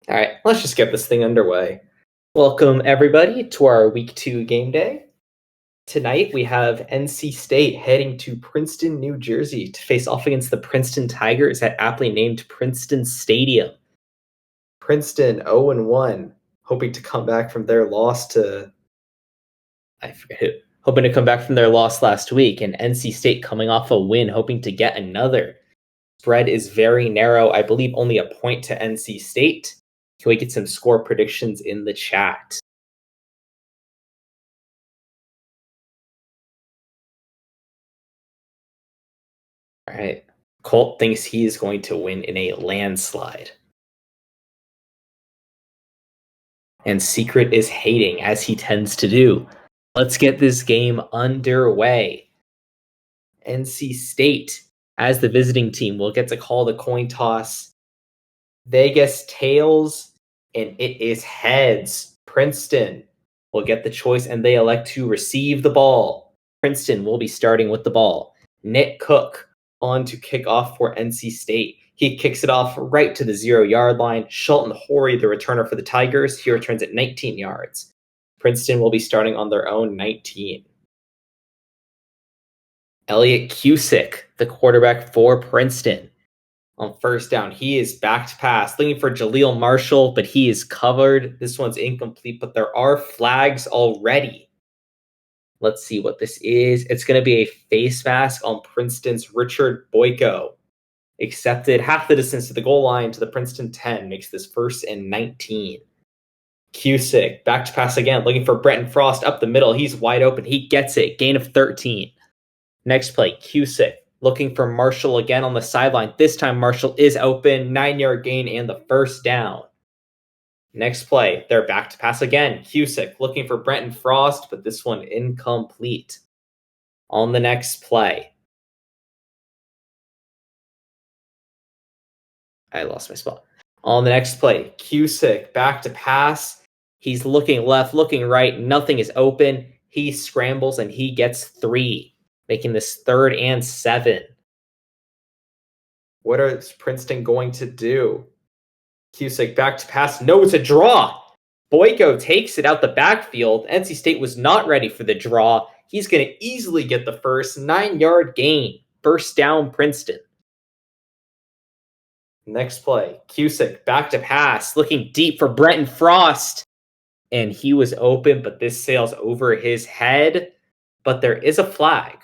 All right, let's just get this thing underway. Welcome, everybody, to our Week 2 game day. Tonight, we have NC State heading to Princeton, New Jersey to face off against the Princeton Tigers at aptly named Princeton Stadium. Princeton 0-1, hoping to come back from their loss to... I forget who. Hoping to come back from their loss last week, and NC State coming off a win, hoping to get another. Spread is very narrow. I believe only a point to NC State. Can we get some score predictions in the chat? All right. Colt thinks he is going to win in a landslide. And Secret is hating, as he tends to do. Let's get this game underway. NC State, as the visiting team, will get to call the coin toss. They guess tails, and it is heads. Princeton will get the choice, and they elect to receive the ball. Princeton will be starting with the ball. Nick Cook on to kick off for NC State. He kicks it off right to the 0-yard line. Shelton Horry, the returner for the Tigers, he returns at 19 yards. Princeton will be starting on their own 19. Elliott Cusick, the quarterback for Princeton. On first down, he is back to pass, looking for Jaleel Marshall, but he is covered. This one's incomplete, but there are flags already. Let's see what this is. It's going to be a face mask on Princeton's Richard Boyko. Accepted half the distance to the goal line to the Princeton 10. Makes this 1st and 19. Cusick, back to pass again, looking for Brenton Frost up the middle. He's wide open. He gets it. Gain of 13. Next play, Cusick, looking for Marshall again on the sideline. This time Marshall is open. 9-yard gain and the 1st down. Next play, they're back to pass again. Cusick looking for Brenton Frost, but this one incomplete. On the next play. I lost my spot. On the next play, Cusick back to pass. He's looking left, looking right. Nothing is open. He scrambles and he gets 3, making this 3rd and 7. What is Princeton going to do? Cusick back to pass. No, it's a draw. Boyko takes it out the backfield. NC State was not ready for the draw. He's going to easily get the first 9-yard gain. 1st down, Princeton. Next play, Cusick back to pass, looking deep for Brenton Frost. And he was open, but this sails over his head. But there is a flag.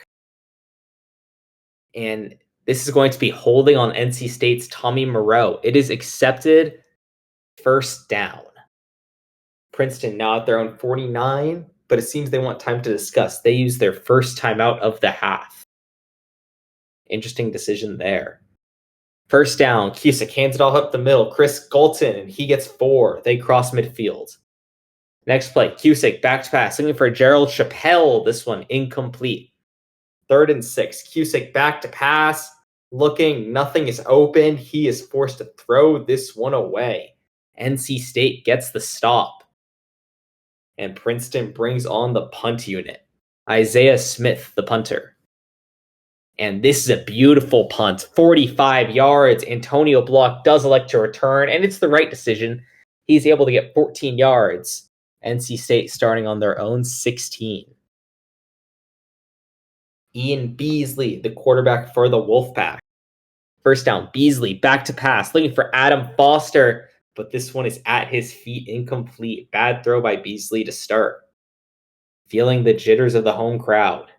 And this is going to be holding on NC State's Tommy Moreau. It is accepted. 1st down. Princeton now at their own 49, but it seems they want time to discuss. They use their first timeout of the half. Interesting decision there. 1st down, Cusick hands it all up the middle. Chris Galton, and he gets 4. They cross midfield. Next play, Cusick back to pass, looking for Gerald Chappelle. This one incomplete. 3rd and 6. Cusick back to pass. Looking, nothing is open. He is forced to throw this one away. NC State gets the stop. And Princeton brings on the punt unit. Isaiah Smith, the punter. And this is a beautiful punt. 45 yards. Antonio Block does elect to return, and it's the right decision. He's able to get 14 yards. NC State starting on their own 16. Ian Beasley, the quarterback for the Wolfpack. 1st down, Beasley back to pass, looking for Adam Foster, but this one is at his feet, incomplete. Bad throw by Beasley to start. Feeling the jitters of the home crowd.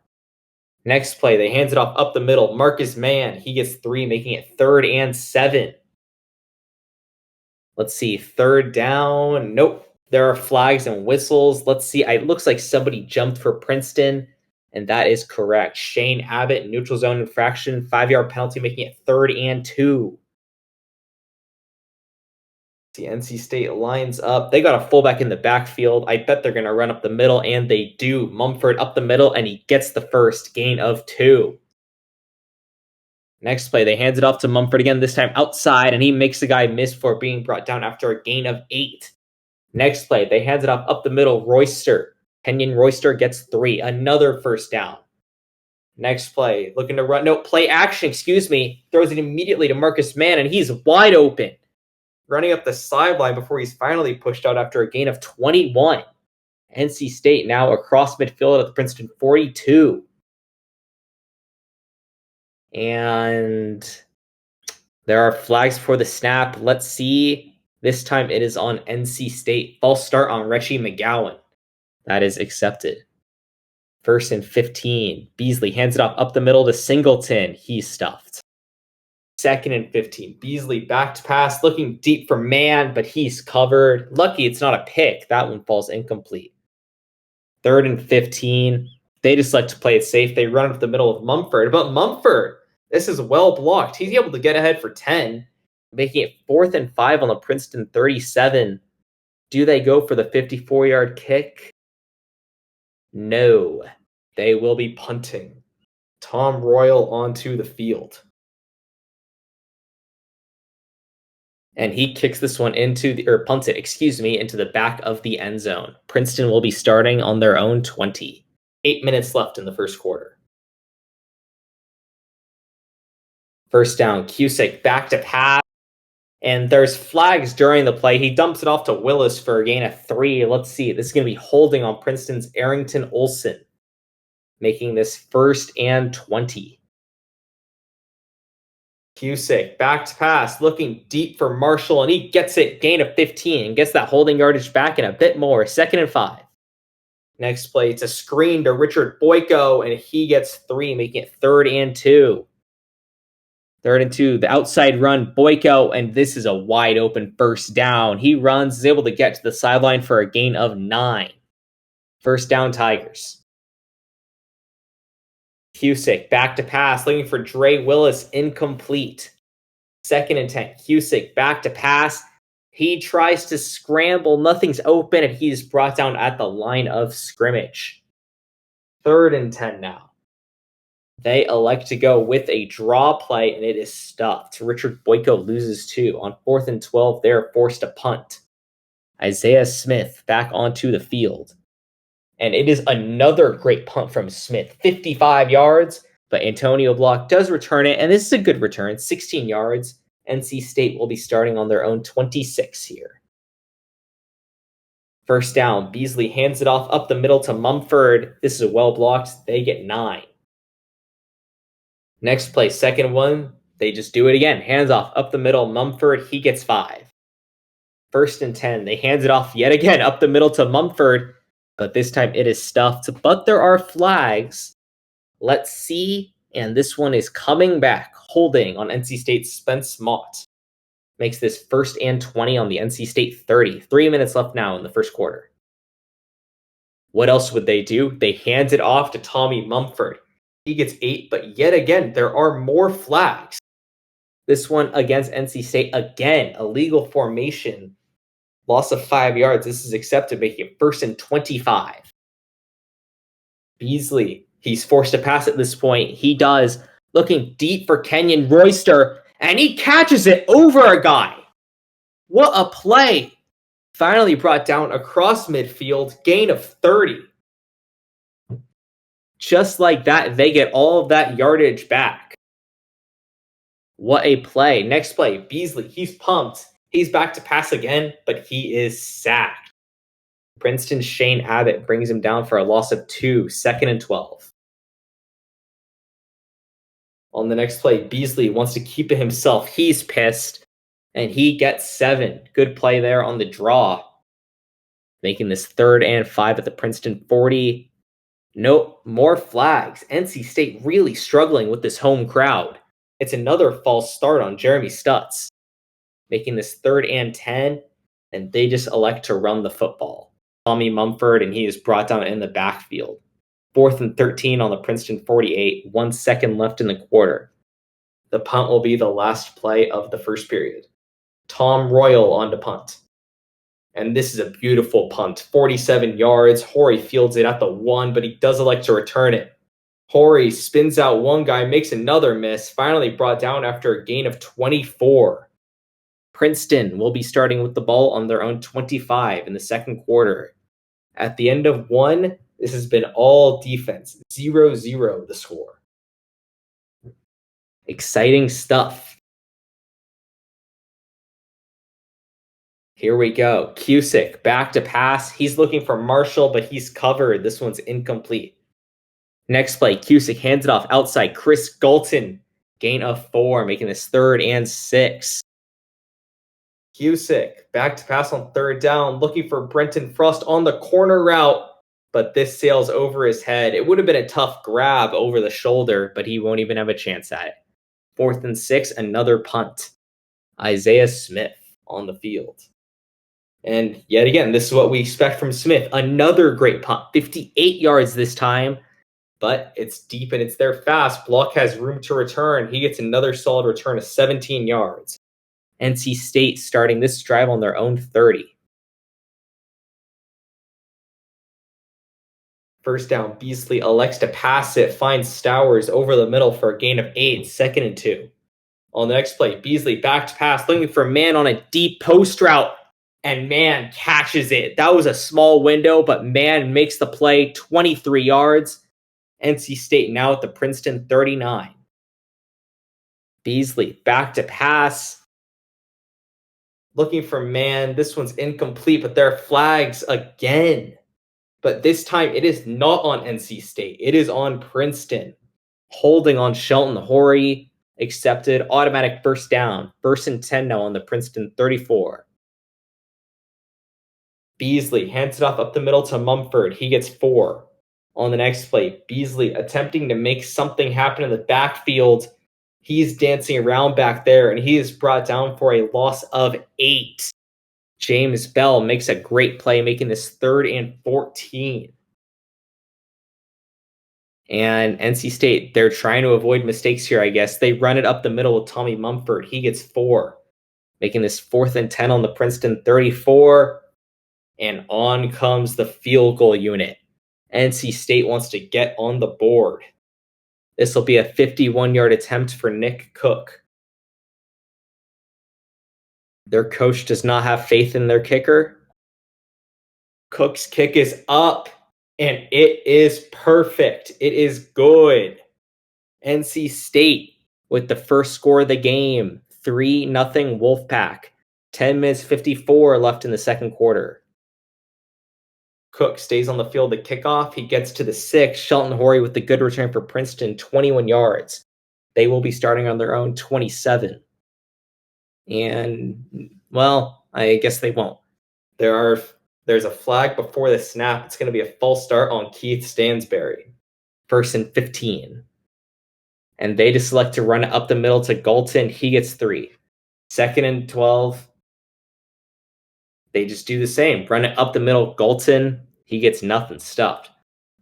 Next play, they hands it off up the middle. Marcus Mann, he gets 3, making it 3rd and 7. Let's see, 3rd down. Nope, there are flags and whistles. Let's see, it looks like somebody jumped for Princeton. And that is correct. Shane Abbott, neutral zone infraction, 5-yard penalty, making it 3rd and 2. The NC State lines up. They got a fullback in the backfield. I bet they're going to run up the middle, and they do. Mumford up the middle, and he gets the first. Gain of 2. Next play, they hands it off to Mumford again, this time outside, and he makes the guy miss for being brought down after a gain of 8. Next play, they hands it off up the middle. Royster. Kenyon Royster gets 3. Another 1st down. Next play, looking to run. No, play action, excuse me. Throws it immediately to Marcus Mann, and he's wide open. running up the sideline before he's finally pushed out after a gain of 21. NC State now across midfield at the Princeton 42. And there are flags for the snap. Let's see. This time it is on NC State. False start on Reggie McGowan. That is accepted. 1st and 15. Beasley hands it off up the middle to Singleton. He's stuffed. 2nd and 15. Beasley back to pass, looking deep for Mann, but he's covered. Lucky it's not a pick. That one falls incomplete. 3rd and 15. They just like to play it safe. They run up the middle of Mumford, but Mumford, this is well blocked. He's able to get ahead for 10, making it 4th and 5 on the Princeton 37. Do they go for the 54-yard kick? No. They will be punting. Tom Royal onto the field. And he kicks this one into punts it, into the back of the end zone. Princeton will be starting on their own 20. 8 minutes left in the first quarter. 1st down, Cusick back to pass. And there's flags during the play. He dumps it off to Willis for a gain of 3. Let's see. This is going to be holding on Princeton's Arrington Olsen, making this 1st and 20. Cusick back to pass, looking deep for Marshall, and he gets it, gain of 15, and gets that holding yardage back and a bit more. 2nd and 5. Next play, it's a screen to Richard Boyko, and he gets 3, making it 3rd and 2. 3rd and 2, the outside run, Boyko, and this is a wide open 1st down. He runs, is able to get to the sideline for a gain of 9. 1st down, Tigers. Cusick back to pass, looking for Dre Willis, incomplete. 2nd and 10. Cusick back to pass. He tries to scramble, nothing's open, and he's brought down at the line of scrimmage. 3rd and 10 now. They elect to go with a draw play, and it is stuffed. Richard Boyko loses 2. On 4th and 12, they're forced to punt. Isaiah Smith back onto the field. And it is another great punt from Smith. 55 yards, but Antonio Block does return it, and this is a good return. 16 yards. NC State will be starting on their own 26 here. 1st down, Beasley hands it off up the middle to Mumford. This is well blocked. They get 9. Next play, 2nd one. They just do it again. Hands off up the middle. Mumford, he gets 5. 1st and 10. They hand it off yet again up the middle to Mumford. But this time it is stuffed. But there are flags. Let's see. And this one is coming back, holding on NC State's Spence Mott. Makes this 1st and 20 on the NC State 30. 3 minutes left now in the first quarter. What else would they do? They hand it off to Tommy Mumford. He gets 8, but yet again, there are more flags. This one against NC State, again, illegal formation. Loss of 5 yards. This is accepted, making it 1st and 25. Beasley, he's forced to pass at this point. He does, looking deep for Kenyon Royster, and he catches it over a guy. What a play. Finally brought down across midfield, gain of 30. Just like that, they get all of that yardage back. What a play. Next play, Beasley, he's pumped. He's back to pass again, but he is sacked. Princeton's Shane Abbott brings him down for a loss of 2, 2nd and 12. On the next play, Beasley wants to keep it himself. He's pissed, and he gets 7. Good play there on the draw. Making this 3rd and 5 at the Princeton 40. Nope, more flags. NC State really struggling with this home crowd. It's another false start on Jeremy Stutz. Making this 3rd and 10, and they just elect to run the football. Tommy Mumford, and he is brought down in the backfield. 4th and 13 on the Princeton 48, 1 second left in the quarter. The punt will be the last play of the first period. Tom Royal on to punt. And this is a beautiful punt. 47 yards. Horry fields it at the 1, but he does elect to return it. Horry spins out one guy, makes another miss, finally brought down after a gain of 24. Princeton will be starting with the ball on their own 25 in the second quarter. At the end of 1, this has been all defense. 0-0 the score. Exciting stuff. Here we go. Cusick back to pass. He's looking for Marshall, but he's covered. This one's incomplete. Next play, Cusick hands it off outside. Chris Galton, gain of 4, making this 3rd and 6. Cusick back to pass on 3rd down, looking for Brenton Frost on the corner route, but this sails over his head. It would have been a tough grab over the shoulder, but he won't even have a chance at it. 4th and 6, another punt. Isaiah Smith on the field. And yet again, this is what we expect from Smith. Another great punt, 58 yards this time, but it's deep and it's there fast. Block has room to return. He gets another solid return of 17 yards. NC State starting this drive on their own 30. First down, Beasley elects to pass it, finds Stowers over the middle for a gain of 8, 2nd and 2. On the next play, Beasley back to pass, looking for man on a deep post route, and man catches it. That was a small window, but man makes the play, 23 yards. NC State now at the Princeton 39. Beasley back to pass, looking for man. This one's incomplete, but there are flags again. But this time it is not on NC State. It is on Princeton. Holding on Shelton Horry. Accepted. Automatic first down. 1st and 10 now on the Princeton 34. Beasley hands it off up the middle to Mumford. He gets 4. On the next play, Beasley attempting to make something happen in the backfield. He's dancing around back there, and he is brought down for a loss of 8. James Bell makes a great play, making this 3rd and 14. And NC State, they're trying to avoid mistakes here, I guess. They run it up the middle with Tommy Mumford. He gets 4, making this 4th and 10 on the Princeton 34. And on comes the field goal unit. NC State wants to get on the board. This will be a 51-yard attempt for Nick Cook. Their coach does not have faith in their kicker. Cook's kick is up, and it is perfect. It is good. NC State with the first score of the game, 3-0 Wolfpack. 10 minutes 54 left in the second quarter. Cook stays on the field to kickoff. He gets to the 6. Shelton Horry with the good return for Princeton, 21 yards. They will be starting on their own 27. And, well, I guess they won't. There's a flag before the snap. It's going to be a false start on Keith Stansberry. 1st and 15. And they just select to run it up the middle to Galton. He gets 3. 2nd and 12. They just do the same. Run it up the middle. Galton, he gets nothing, stuffed.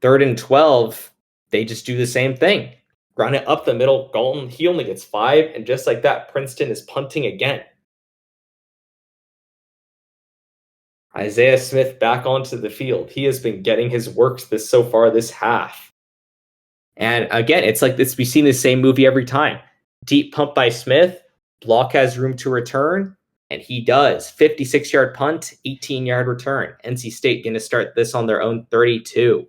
3rd and 12. They just do the same thing. Run it up the middle. Galton, he only gets 5. And just like that, Princeton is punting again. Isaiah Smith back onto the field. He has been getting his works so far this half. And again, it's like this. We've seen the same movie every time. Deep pump by Smith. Block has room to return. And he does. 56-yard punt, 18-yard return. NC State going to start this on their own 32.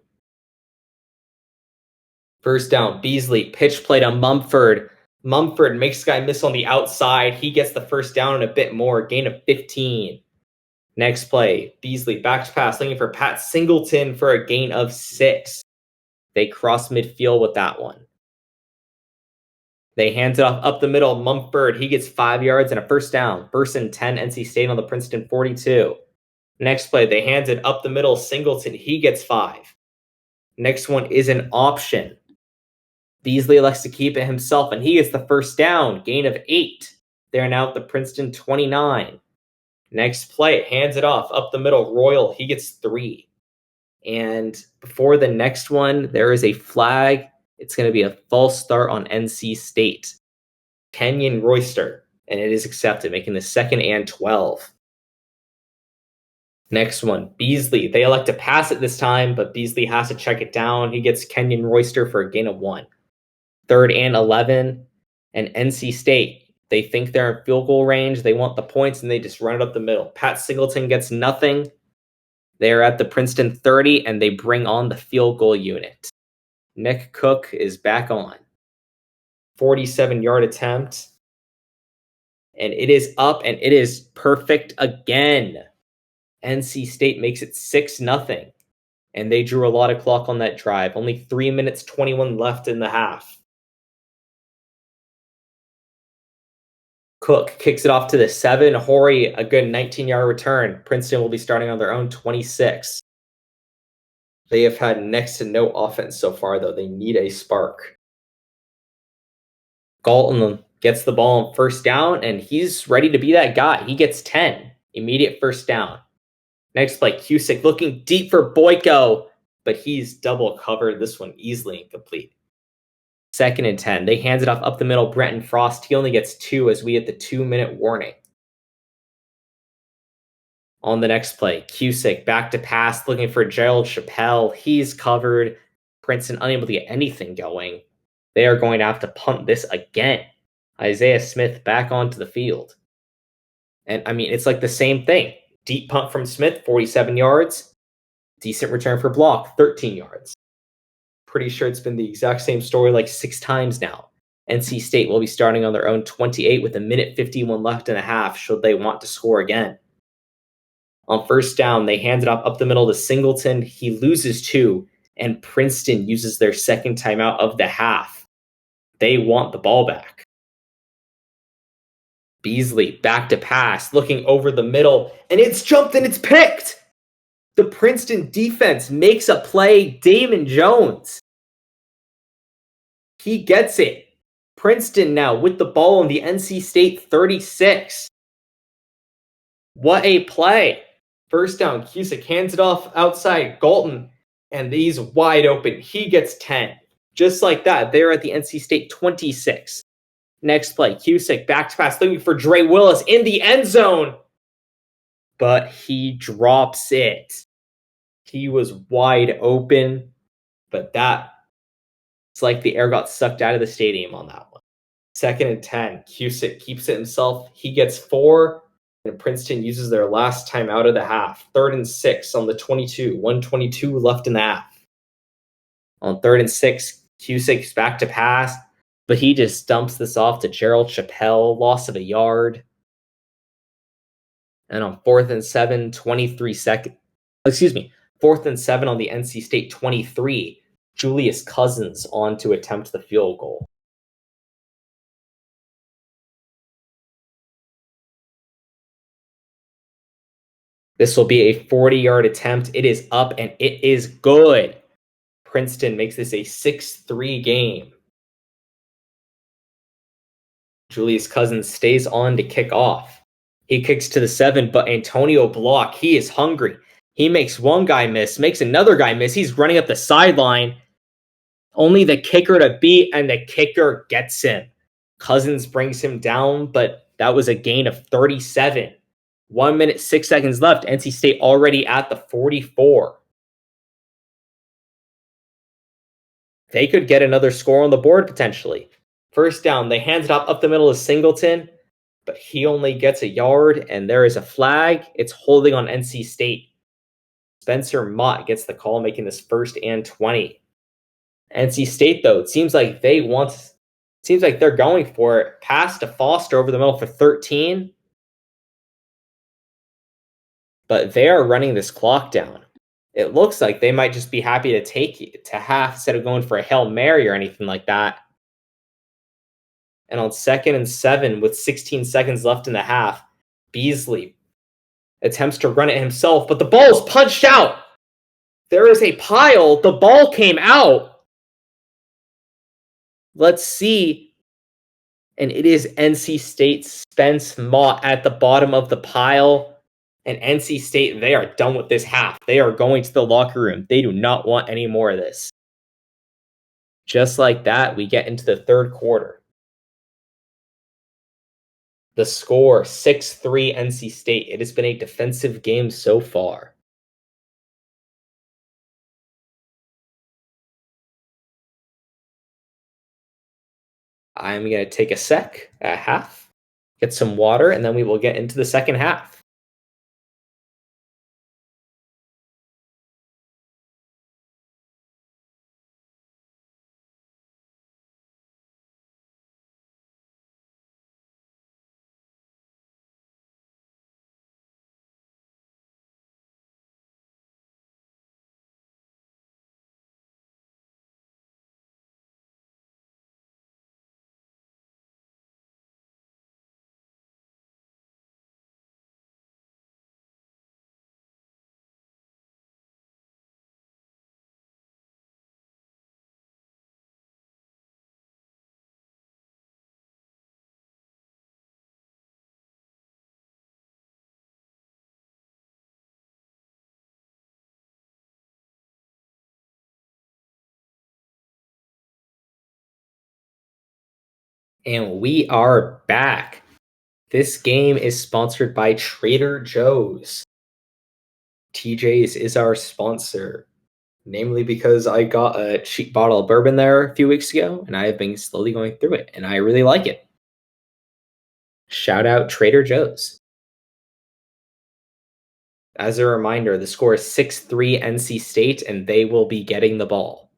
First down, Beasley, pitch play to Mumford. Mumford makes the guy miss on the outside. He gets the first down and a bit more, gain of 15. Next play, Beasley back to pass, looking for Pat Singleton for a gain of 6. They cross midfield with that one. They hand it off up the middle. Mumford, he gets 5 yards and a first down. 1st and 10, NC State on the Princeton 42. Next play, they hand it up the middle. Singleton, he gets 5. Next one is an option. Beasley elects to keep it himself, and he gets the first down. Gain of 8. They're now at the Princeton 29. Next play, hands it off up the middle. Royal, he gets 3. And before the next one, there is a flag. It's going to be a false start on NC State. Kenyon Royster, and it is accepted, making the 2nd and 12. Next one, Beasley. They elect to pass it this time, but Beasley has to check it down. He gets Kenyon Royster for a gain of 1. 3rd and 11, and NC State. They think they're in field goal range. They want the points, and they just run it up the middle. Pat Singleton gets nothing. They're at the Princeton 30, and they bring on the field goal unit. Nick Cook is back on. 47-yard attempt. And it is up and it is perfect again. NC State makes it 6-0. And they drew a lot of clock on that drive. Only 3 minutes 21 left in the half. Cook kicks it off to the 7. Horry, a good 19-yard return. Princeton will be starting on their own 26. They have had next to no offense so far, though. They need a spark. Galton gets the ball on first down, and he's ready to be that guy. He gets 10. Immediate first down. Next play, Cusick looking deep for Boyko, but he's double covered. This one easily incomplete. 2nd and 10. They hands it off up the middle. Brenton Frost. He only gets 2 as we hit the 2-minute warning. On the next play, Cusick back to pass, looking for Gerald Chappelle. He's covered. Princeton unable to get anything going. They are going to have to punt this again. Isaiah Smith back onto the field. And I mean, it's like the same thing. Deep punt from Smith, 47 yards. Decent return for block, 13 yards. Pretty sure it's been the exact same story like 6 times now. NC State will be starting on their own 28 with 1:51 left in a half should they want to score again. On first down, they hand it off up the middle to Singleton. He loses 2, and Princeton uses their second timeout of the half. They want the ball back. Beasley back to pass, looking over the middle, and it's jumped and it's picked. The Princeton defense makes a play. Damon Jones. He gets it. Princeton now with the ball on the NC State 36. What a play. First down, Cusick hands it off outside Galton, and he's wide open. He gets 10. Just like that, they're at the NC State 26. Next play, Cusick back to pass, looking for Dre Willis in the end zone. But he drops it. He was wide open, but it's like the air got sucked out of the stadium on that one. 2nd and 10, Cusick keeps it himself. He gets 4, and Princeton uses their last time out of the half. 3rd and 6 on the 22, 1:22 left in the half. On 3rd and 6, Cusick's back to pass, but he just dumps this off to Gerald Chappelle, loss of a yard. And on 4th and 7, 23 seconds. 4th and 7 on the NC State 23. Julius Cousins on to attempt the field goal. This will be a 40-yard attempt. It is up and it is good. Princeton makes this a 6-3 game. Julius Cousins stays on to kick off. He kicks to the 7, but Antonio Block, he is hungry. He makes one guy miss, makes another guy miss. He's running up the sideline. Only the kicker to beat, and the kicker gets him. Cousins brings him down, but that was a gain of 37. 1 minute, 6 seconds left. NC State already at the 44. They could get another score on the board potentially. First down, they hand it up the middle to Singleton, but he only gets a yard, and there is a flag. It's holding on NC State. Spencer Mott gets the call, making this 1st and 20. NC State, though, it seems like they're going for it. Pass to Foster over the middle for 13. But they are running this clock down. It looks like they might just be happy to take it to half instead of going for a Hail Mary or anything like that. And on 2nd and 7 with 16 seconds left in the half, Beasley attempts to run it himself, but the ball is punched out. There is a pile. The ball came out. Let's see. And it is NC State's Spence Mott at the bottom of the pile. And NC State, they are done with this half. They are going to the locker room. They do not want any more of this. Just like that, we get into the 3rd quarter. The score, 6-3 NC State. It has been a defensive game so far. I'm going to take a half, get some water, and then we will get into the second half. And we are back. This game is sponsored by Trader Joe's. TJ's is our sponsor, namely because I got a cheap bottle of bourbon there a few weeks ago, and I have been slowly going through it, and I really like it. Shout out Trader Joe's. As a reminder, the score is 6-3 NC State, and they will be getting the ball.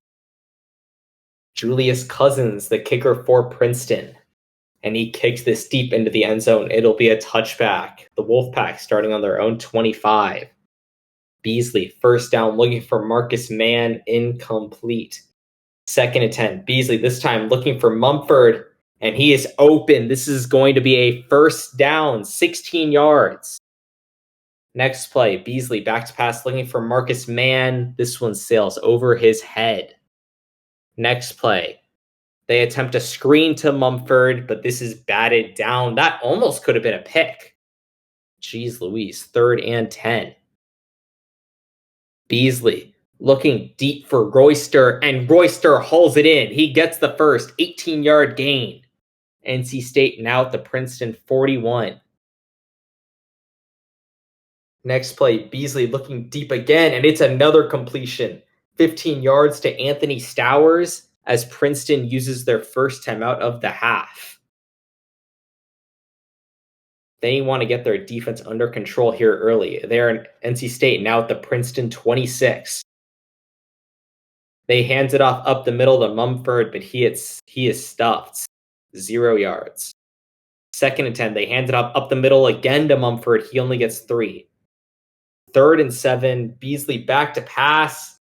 Julius Cousins, the kicker for Princeton. And he kicks this deep into the end zone. It'll be a touchback. The Wolfpack starting on their own 25. Beasley, first down, looking for Marcus Mann, incomplete. 2nd and 10. Beasley, this time looking for Mumford, and he is open. This is going to be a first down, 16 yards. Next play, Beasley back to pass, looking for Marcus Mann. This one sails over his head. Next play, they attempt a screen to Mumford, but this is batted down. That almost could have been a pick. Jeez Louise, 3rd and 10. Beasley looking deep for Royster, and Royster hauls it in. He gets the first 18-yard gain. NC State now at the Princeton 41. Next play, Beasley looking deep again, and it's another completion. 15 yards to Anthony Stowers as Princeton uses their first timeout of the half. They want to get their defense under control here early. They're in NC State now at the Princeton 26. They hand it off up the middle to Mumford, but he is stuffed. 0 yards. 2nd and 10. They hand it off up the middle again to Mumford. He only gets 3. 3rd and 7. Beasley back to pass,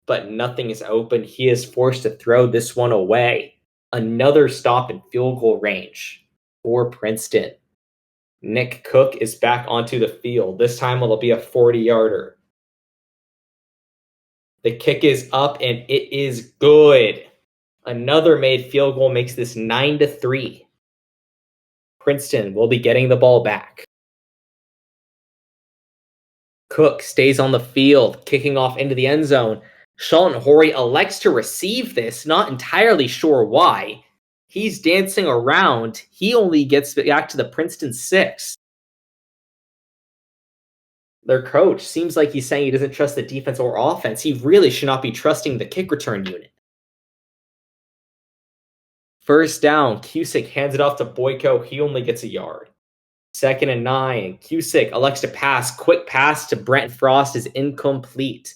but nothing is open. He is forced to throw this one away. Another stop in field goal range for Princeton. Nick Cook is back onto the field. This time it'll be a 40-yarder. The kick is up, and it is good. Another made field goal makes this 9-3. Princeton will be getting the ball back. Cook stays on the field, kicking off into the end zone. Shelton Horry elects to receive this, not entirely sure why. He's dancing around. He only gets back to the Princeton 6. Their coach seems like he's saying he doesn't trust the defense or offense. He really should not be trusting the kick return unit. First down, Cusick hands it off to Boyko. He only gets a yard. 2nd and 9. Cusick elects to pass. Quick pass to Brent Frost is incomplete.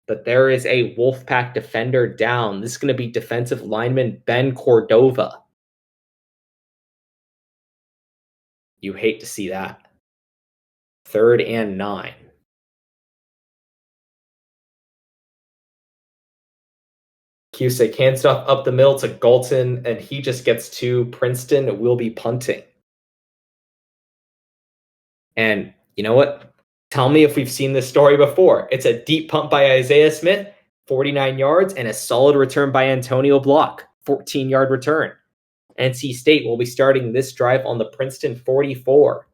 But there is a Wolfpack defender down. This is going to be defensive lineman Ben Cordova. You hate to see that. 3rd and 9. Cusick hands it off up the middle to Galton, and he just gets to Princeton. Will be punting. And you know what? Tell me if we've seen this story before. It's a deep punt by Isaiah Smith, 49 yards, and a solid return by Antonio Block, 14-yard return. NC State will be starting this drive on the Princeton 44.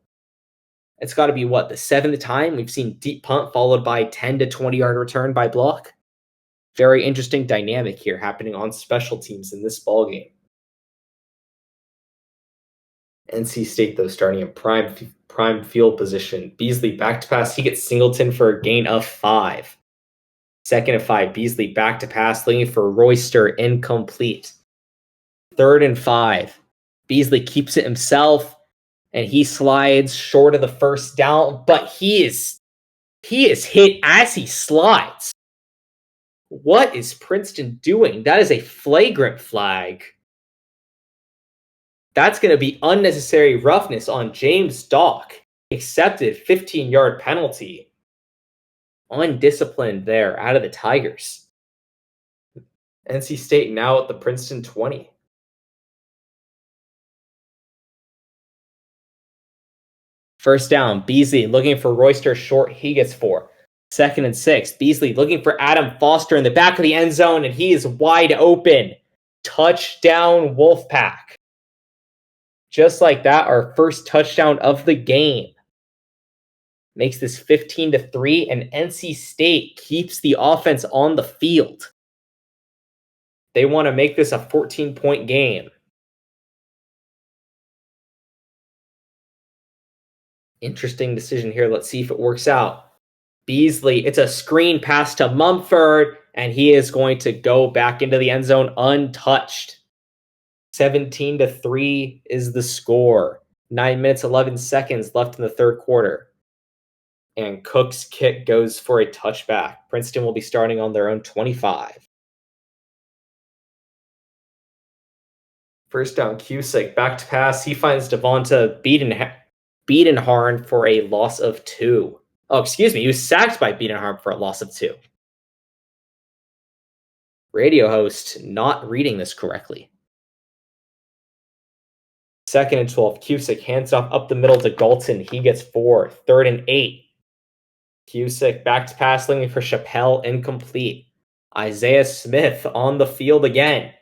It's got to be, the 7th time we've seen deep punt followed by 10 to 20-yard return by Block. Very interesting dynamic here happening on special teams in this ballgame. NC State, though, starting in prime field position. Beasley back to pass. He gets Singleton for a gain of 5. 2nd and 5. Beasley back to pass, looking for Royster, incomplete. 3rd and 5. Beasley keeps it himself, and he slides short of the first down, but he is hit as he slides. What is Princeton doing? That is a flagrant flag. That's going to be unnecessary roughness on James Dock. Accepted 15-yard penalty. Undisciplined there out of the Tigers. NC State now at the Princeton 20. First down, Beasley looking for Royster short. He gets 4. 2nd and 6. Beasley looking for Adam Foster in the back of the end zone, and he is wide open. Touchdown, Wolfpack. Just like that, our first touchdown of the game. Makes this 15-3, and NC State keeps the offense on the field. They want to make this a 14-point game. Interesting decision here. Let's see if it works out. Beasley, it's a screen pass to Mumford, and he is going to go back into the end zone untouched. 17-3 is the score. 9 minutes, 11 seconds left in the third quarter. And Cook's kick goes for a touchback. Princeton will be starting on their own 25. First down, Cusick, back to pass. He finds Devonta Biedenharn for a loss of 2. Oh, excuse me. He was sacked by Biedenharn for a loss of 2. Radio host not reading this correctly. 2nd and 12. Cusick hands off up the middle to Galton. He gets 4. 3rd and 8. Cusick back to pass, looking for Chappelle, incomplete. Isaiah Smith on the field again.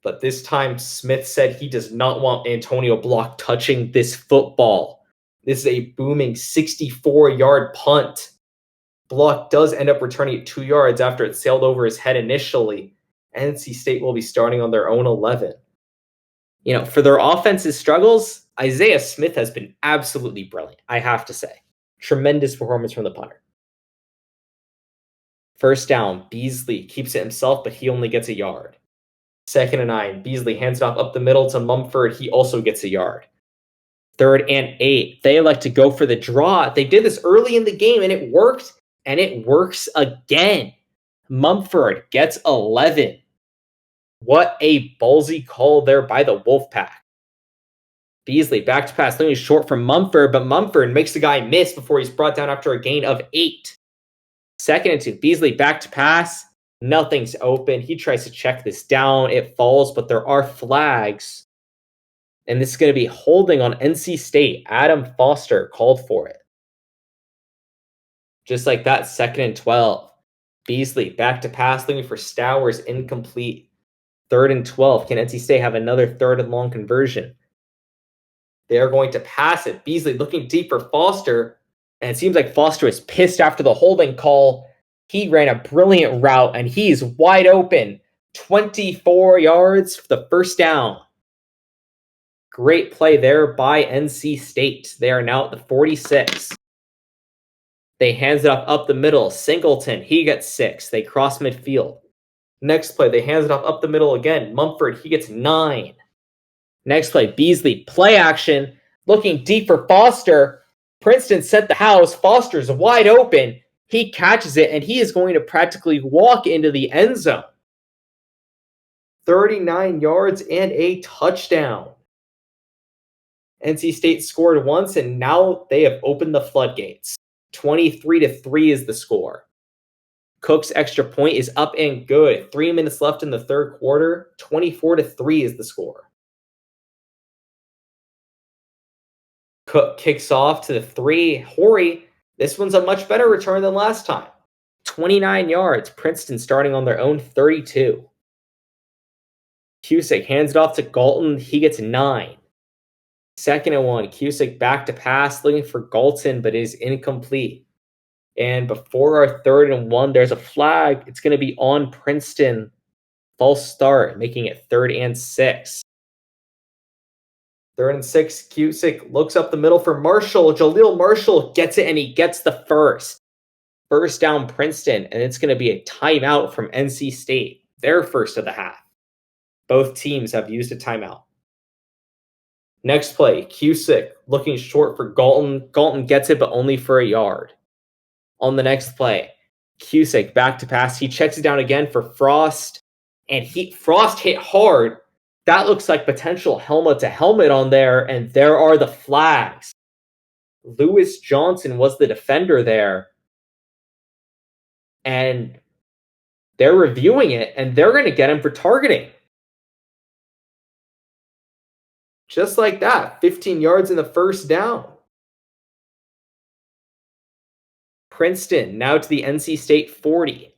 But this time, Smith said he does not want Antonio Block touching this football. This is a booming 64-yard punt. Block does end up returning it 2 yards after it sailed over his head initially. NC State will be starting on their own 11. For their offense's struggles, Isaiah Smith has been absolutely brilliant, I have to say. Tremendous performance from the punter. First down, Beasley keeps it himself, but he only gets a yard. 2nd and 9, Beasley hands it off up the middle to Mumford. He also gets a yard. 3rd and 8, they elect to go for the draw. They did this early in the game, and it worked, and it works again. Mumford gets 11. What a ballsy call there by the Wolfpack. Beasley back to pass, looking short from Mumford, but Mumford makes the guy miss before he's brought down after a gain of 8. 2nd and 2, Beasley back to pass. Nothing's open. He tries to check this down. It falls, but there are flags. And this is going to be holding on NC State. Adam Foster called for it. Just like that, 2nd and 12. Beasley back to pass, looking for Stowers, incomplete. 3rd and 12. Can NC State have another 3rd and long conversion? They are going to pass it. Beasley looking deep for Foster. And it seems like Foster is pissed after the holding call. He ran a brilliant route, and he's wide open. 24 yards for the first down. Great play there by NC State. They are now at the 46. They hands it up the middle. Singleton, he gets 6. They cross midfield. Next play, they hands it up the middle again. Mumford, he gets 9. Next play, Beasley, play action, looking deep for Foster. Princeton set the house. Foster's wide open. He catches it, and he is going to practically walk into the end zone. 39 yards and a touchdown. NC State scored once, and now they have opened the floodgates. 23-3 is the score. Cook's extra point is up and good. 3 minutes left in the third quarter. 24-3 is the score. Cook kicks off to the 3. Horry, this one's a much better return than last time. 29 yards. Princeton starting on their own 32. Cusick hands it off to Galton. He gets 9. 2nd and 1. Cusick back to pass, looking for Galton, but it is incomplete. And before our 3rd and 1, there's a flag. It's going to be on Princeton. False start, making it 3rd and 6. 3rd and 6, Cusick looks up the middle for Marshall. Jaleel Marshall gets it, and he gets the first. First down, Princeton, and it's going to be a timeout from NC State. Their first of the half. Both teams have used a timeout. Next play, Cusick looking short for Galton. Galton gets it, but only for a yard. On the next play, Cusick back to pass. He checks it down again for Frost, and Frost hit hard. That looks like potential helmet to helmet on there, and there are the flags. Lewis Johnson was the defender there, and they're reviewing it, and they're going to get him for targeting. Just like that, 15 yards in the first down. Princeton now to the NC State 40.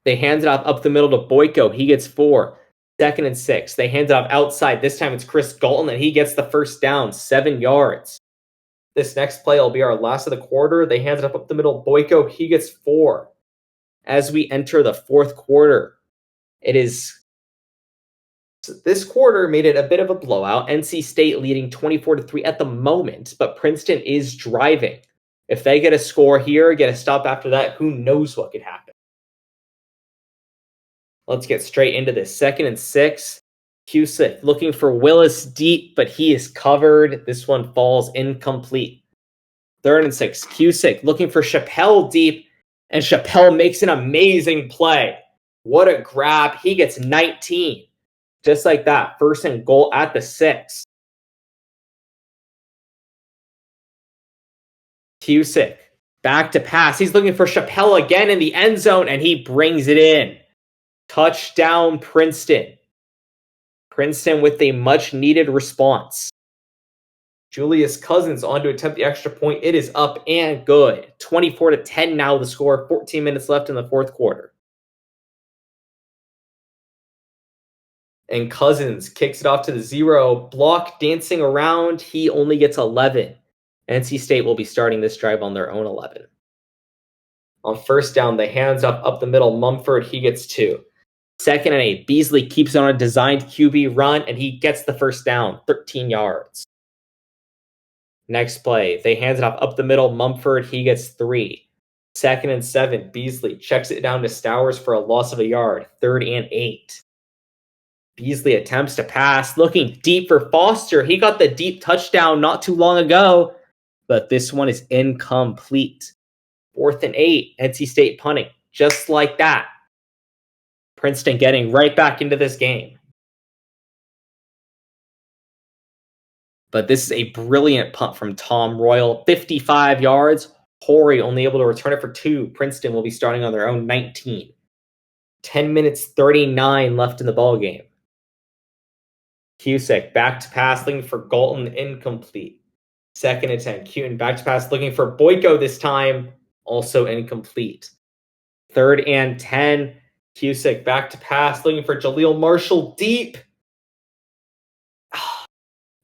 They hand it off up the middle to Boyko. He gets 4. 2nd and 6. They hand it off outside. This time it's Chris Galton, and he gets the first down, 7 yards. This next play will be our last of the quarter. They hand it up the middle. Boyko, he gets 4. As we enter the fourth quarter, it is So this quarter made it a bit of a blowout. NC State leading 24-3 at the moment, but Princeton is driving. If they get a score here, get a stop after that, who knows what could happen. Let's get straight into this. 2nd and 6. Cusick looking for Willis deep, but he is covered. This one falls incomplete. 3rd and 6. Cusick looking for Chappelle deep, and Chappelle makes an amazing play. What a grab. He gets 19. Just like that. 1st and goal at the 6. Cusick back to pass. He's looking for Chappelle again in the end zone, and he brings it in. Touchdown, Princeton. Princeton with a much-needed response. Julius Cousins on to attempt the extra point. It is up and good. 24-10 now the score. 14 minutes left in the 4th quarter. And Cousins kicks it off to the 0. Block dancing around. He only gets 11. NC State will be starting this drive on their own 11. On 1st down, the hands up the middle. Mumford, he gets 2. 2nd and 8. Beasley keeps on a designed QB run, and he gets the 1st down. 13 yards. Next play, they hands it off up the middle. Mumford, he gets 3. 2nd and 7. Beasley checks it down to Stowers for a loss of a yard. 3rd and 8. Beasley attempts to pass, looking deep for Foster. He got the deep touchdown not too long ago, but this one is incomplete. 4th and 8. NC State punting, just like that. Princeton getting right back into this game. But this is a brilliant punt from Tom Royal. 55 yards. Horry only able to return it for 2. Princeton will be starting on their own 19. 10 minutes, 39 left in the ball game. Cusick back to pass, looking for Galton, incomplete. 2nd and 10. Cutin back to pass, looking for Boyko this time, also incomplete. 3rd and 10. Cusick back to pass, looking for Jaleel Marshall deep.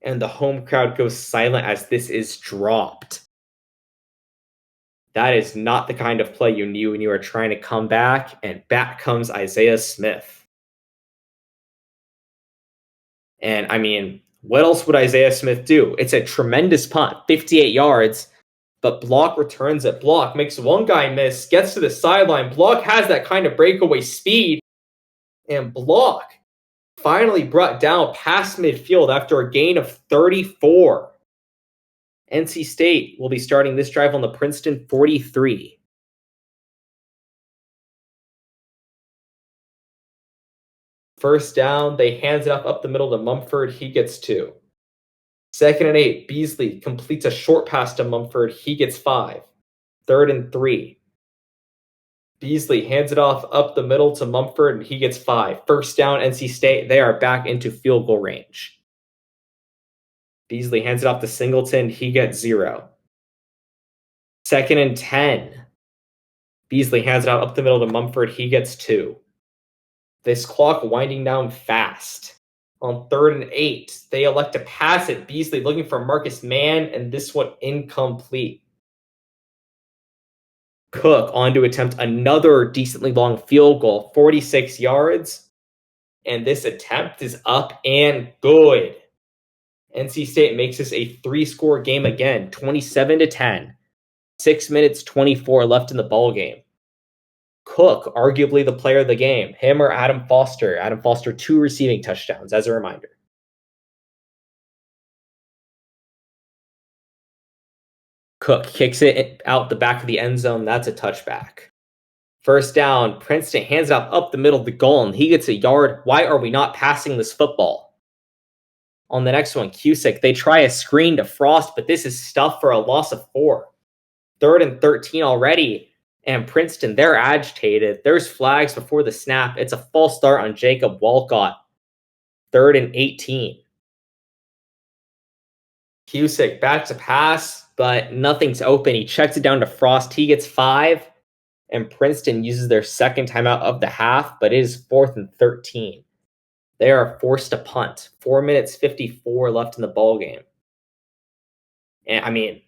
And the home crowd goes silent as this is dropped. That is not the kind of play you need when you are trying to come back, and back comes Isaiah Smith. And I mean, what else would Isaiah Smith do? It's a tremendous punt, 58 yards, but Block returns it. Block makes one guy miss, gets to the sideline. Block has that kind of breakaway speed, and Block finally brought down past midfield after a gain of 34. NC State will be starting this drive on the Princeton 43. First down, they hands it up the middle to Mumford. He gets 2. 2nd and 8, Beasley completes a short pass to Mumford. He gets 5. 3rd and 3. Beasley hands it off up the middle to Mumford, and he gets 5. First down, NC State. They are back into field goal range. Beasley hands it off to Singleton. He gets 0. 2nd and 10. Beasley hands it out up the middle to Mumford. He gets 2. This clock winding down fast. On 3rd and 8, they elect to pass it. Beasley looking for Marcus Mann, and this one incomplete. Cook on to attempt another decently long field goal, 46 yards. And this attempt is up and good. NC State makes this a 3-score game again, 27-10. 6 minutes, 24 left in the ball game. Cook, arguably the player of the game. Him or Adam Foster. Adam Foster, 2 receiving touchdowns, as a reminder. Cook kicks it out the back of the end zone. That's a touchback. First down, Princeton hands it up the middle to Galton. He gets a yard. Why are we not passing this football? On the next one, Cusick, they try a screen to Frost, but this is stuffed for a loss of 4. 3rd and 13 already. And Princeton, they're agitated. There's flags before the snap. It's a false start on Jacob Walcott. 3rd and 18. Cusick back to pass, but nothing's open. He checks it down to Frost. He gets 5. And Princeton uses their second timeout of the half, but it is 4th and 13. They are forced to punt. 4 minutes, 54 left in the ball game. And I mean,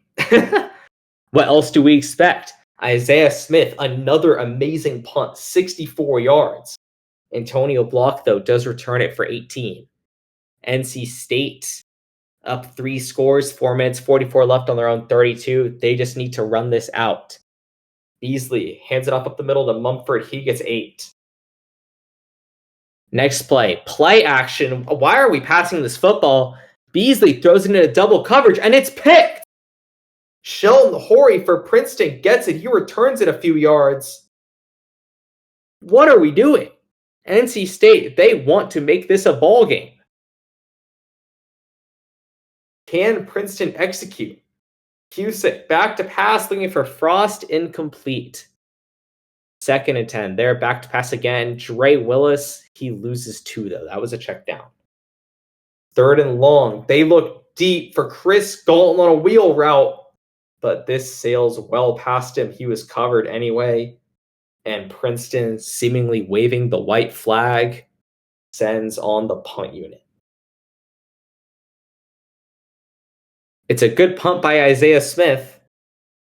what else do we expect? Isaiah Smith, another amazing punt, 64 yards. Antonio Block, though, does return it for 18. NC State up 3 scores, 4 minutes, 44 left on their own 32. They just need to run this out. Beasley hands it off up the middle to Mumford. He gets 8. Next play action. Why are we passing this football? Beasley throws it into double coverage, and it's picked. Sheldon Horry for Princeton gets it. He returns it a few yards. What are we doing? NC State, they want to make this a ball game. Can Princeton execute? Cusick back to pass, looking for Frost, incomplete. 2nd and 10. They're back to pass again. Dre Willis, he loses 2, though. That was a check down. 3rd and long. They look deep for Chris Galton on a wheel route, but this sails well past him. He was covered anyway. And Princeton, seemingly waving the white flag, sends on the punt unit. It's a good punt by Isaiah Smith,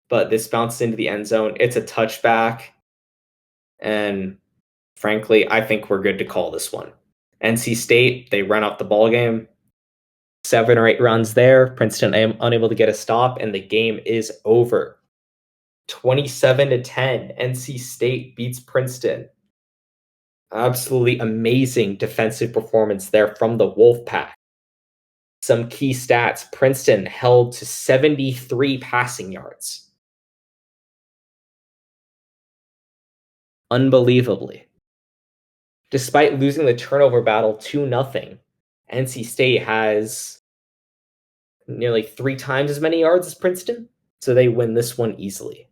but this bounces into the end zone. It's a touchback. And frankly, I think we're good to call this one. NC State, they run off the ball game. 7 or 8 runs there. Princeton unable to get a stop, and the game is over. 27-10. NC State beats Princeton. Absolutely amazing defensive performance there from the Wolfpack. Some key stats. Princeton held to 73 passing yards. Unbelievably. Despite losing the turnover battle 2-0, NC State has nearly 3 times as many yards as Princeton, so they win this one easily.